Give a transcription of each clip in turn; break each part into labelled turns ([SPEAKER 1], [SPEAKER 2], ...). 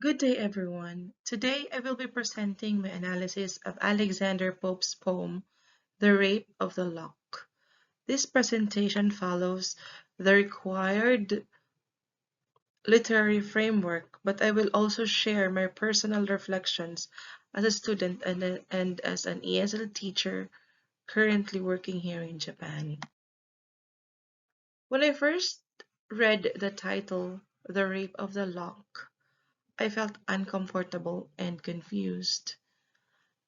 [SPEAKER 1] Good day, everyone. Today I will be presenting my analysis of Alexander Pope's poem, The Rape of the Lock. This presentation follows the required literary framework, but I will also share my personal reflections as a student and as an ESL teacher currently working here in Japan. When I first read the title, The Rape of the Lock, I felt uncomfortable and confused.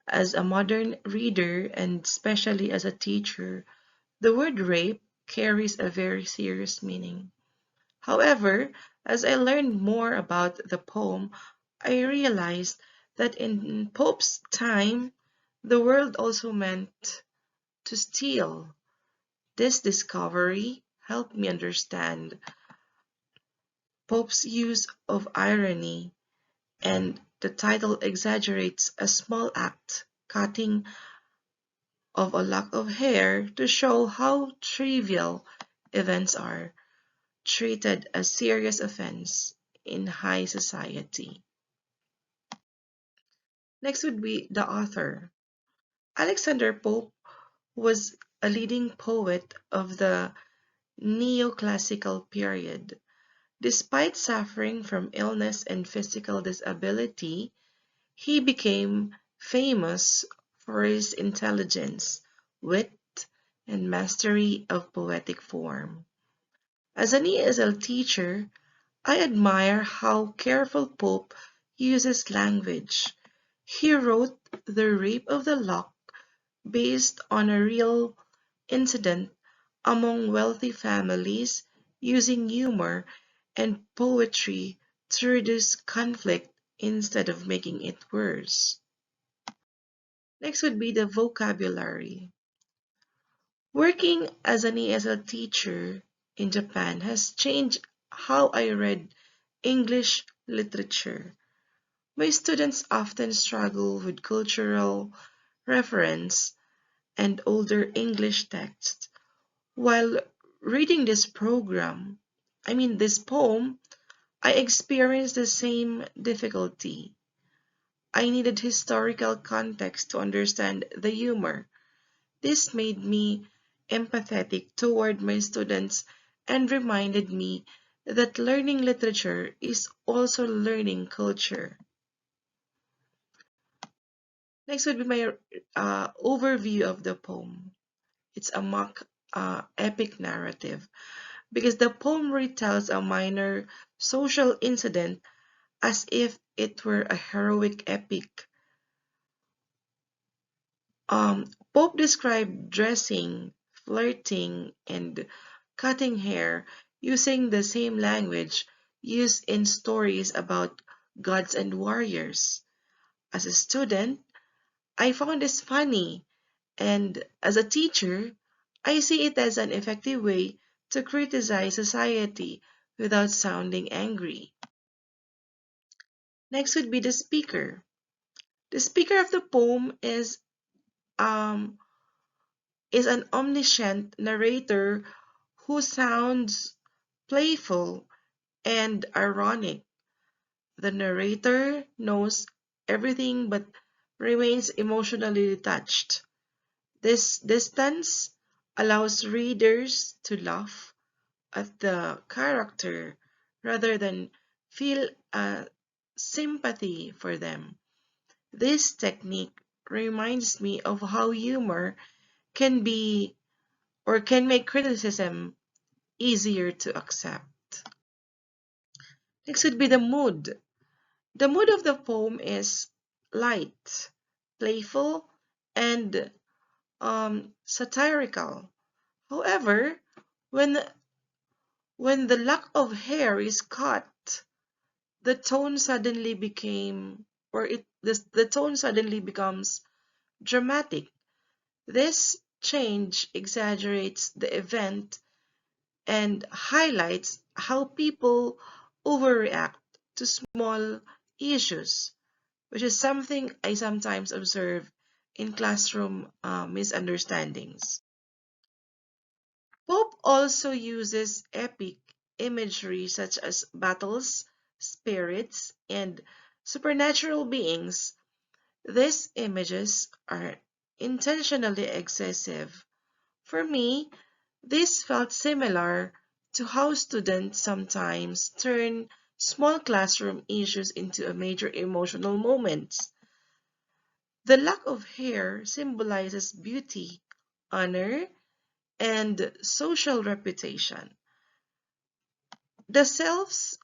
[SPEAKER 1] As a modern reader, and especially as a teacher, the word rape carries a very serious meaning. However, as I learned more about the poem, I realized that in Pope's time, the word also meant to steal. This discovery helped me understand Pope's use of irony, and the title exaggerates a small act, cutting of a lock of hair, to show how trivial events are treated as serious offense in high society. Next would be the author. Alexander Pope was a leading poet of the neoclassical period. Despite suffering from illness and physical disability, he became famous for his intelligence, wit, and mastery of poetic form. As an ESL teacher, I admire how careful Pope uses language. He wrote The Rape of the Lock based on a real incident among wealthy families, using humor and poetry to reduce conflict instead of making it worse. Next would be the vocabulary. Working as an ESL teacher in Japan has changed how I read English literature. My students often struggle with cultural reference and older English texts. While reading this poem, I experienced the same difficulty. I needed historical context to understand the humor. This made me empathetic toward my students and reminded me that learning literature is also learning culture. Next would be my overview of the poem. It's a mock epic narrative because the poem retells a minor social incident as if it were a heroic epic. Pope described dressing, flirting, and cutting hair using the same language used in stories about gods and warriors. As a student, I found this funny, and as a teacher, I see it as an effective way to criticize society without sounding angry. Next would be the speaker. The speaker of the poem um, is an omniscient narrator who sounds playful and ironic. The narrator knows everything but remains emotionally detached. This distance allows readers to laugh at the character rather than feel sympathy for them. This technique reminds me of how humor can be or can make criticism easier to accept. Next would be the mood. The mood of the poem is light, playful, and satirical. However, when when the lock of hair is cut, the tone suddenly became or it the tone suddenly becomes dramatic. This change exaggerates the event and highlights how people overreact to small issues, which is something I sometimes observe in classroom misunderstandings. Pope also uses epic imagery such as battles, spirits, and supernatural beings. These images are intentionally excessive. For me, this felt similar to how students sometimes turn small classroom issues into a major emotional moment. The lack of hair symbolizes beauty, honor, and social reputation. The selves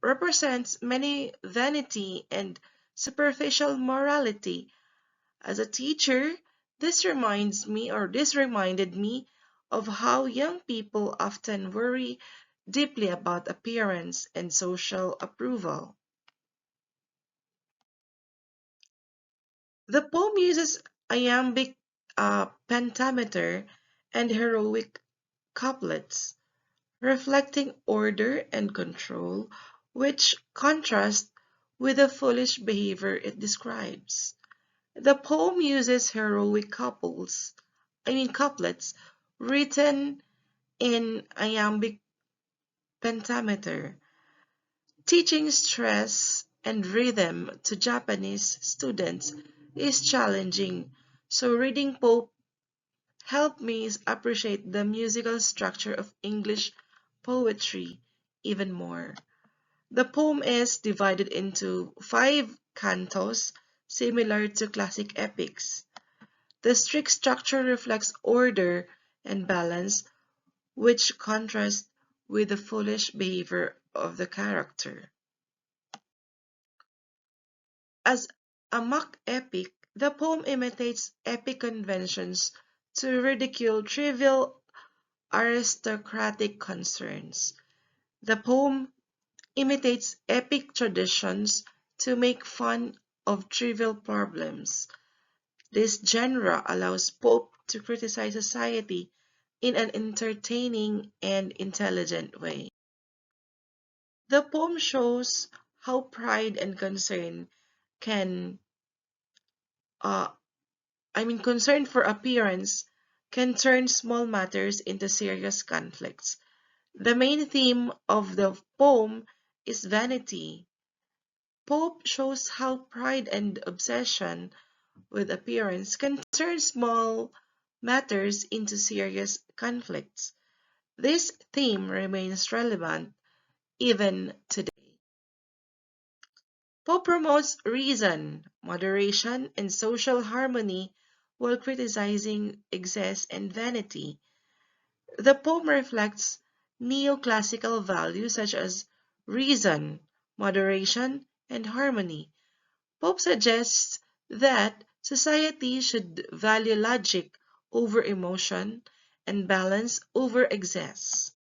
[SPEAKER 1] represents many vanity and superficial morality. As a teacher, this reminded me of how young people often worry deeply about appearance and social approval. The poem uses iambic pentameter and heroic couplets, reflecting order and control, which contrast with the foolish behavior it describes. The poem uses heroic couplets written in iambic pentameter, teaching stress and rhythm to Japanese students is challenging. So reading Pope helped me appreciate the musical structure of English poetry even more. The poem is divided into 5 cantos, similar to classic epics. The strict structure reflects order and balance, which contrasts with the foolish behavior of the character. As a mock epic, the poem imitates epic conventions to ridicule trivial aristocratic concerns. The poem imitates epic traditions to make fun of trivial problems. This genre allows Pope to criticize society in an entertaining and intelligent way. The poem shows how pride and concern can, uh, concern for appearance can turn small matters into serious conflicts. The main theme of the poem is vanity. Pope shows how pride and obsession with appearance can turn small matters into serious conflicts. This theme remains relevant even today. Pope promotes reason, moderation, and social harmony while criticizing excess and vanity. The poem reflects neoclassical values such as reason, moderation, and harmony. Pope suggests that society should value logic over emotion and balance over excess.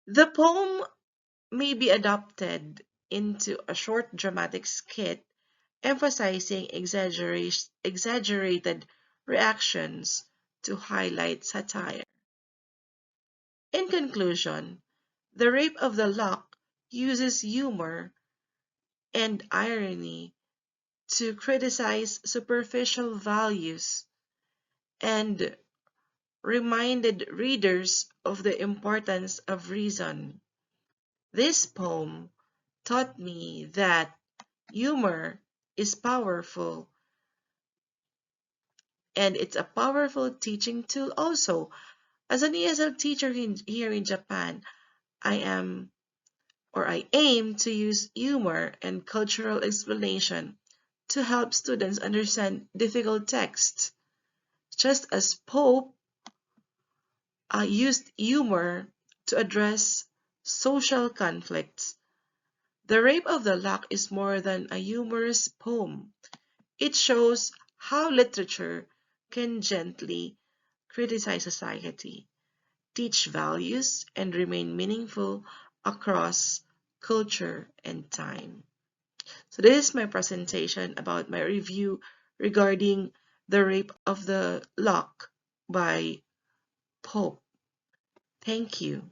[SPEAKER 1] The poem may be adapted into a short dramatic skit emphasizing exaggerated reactions to highlight satire. In conclusion, The Rape of the Lock uses humor and irony to criticize superficial values and reminded readers of the importance of reason. This poem taught me that humor is powerful and it's a powerful teaching tool also. As an ESL teacher here in Japan, I aim to use humor and cultural explanation to help students understand difficult texts, just as Pope used humor to address social conflicts. The Rape of the Lock is more than a humorous poem. It shows how literature can gently criticize society, teach values, and remain meaningful across culture and time. So this is my presentation about my review regarding The Rape of the Lock by Pope. Thank you.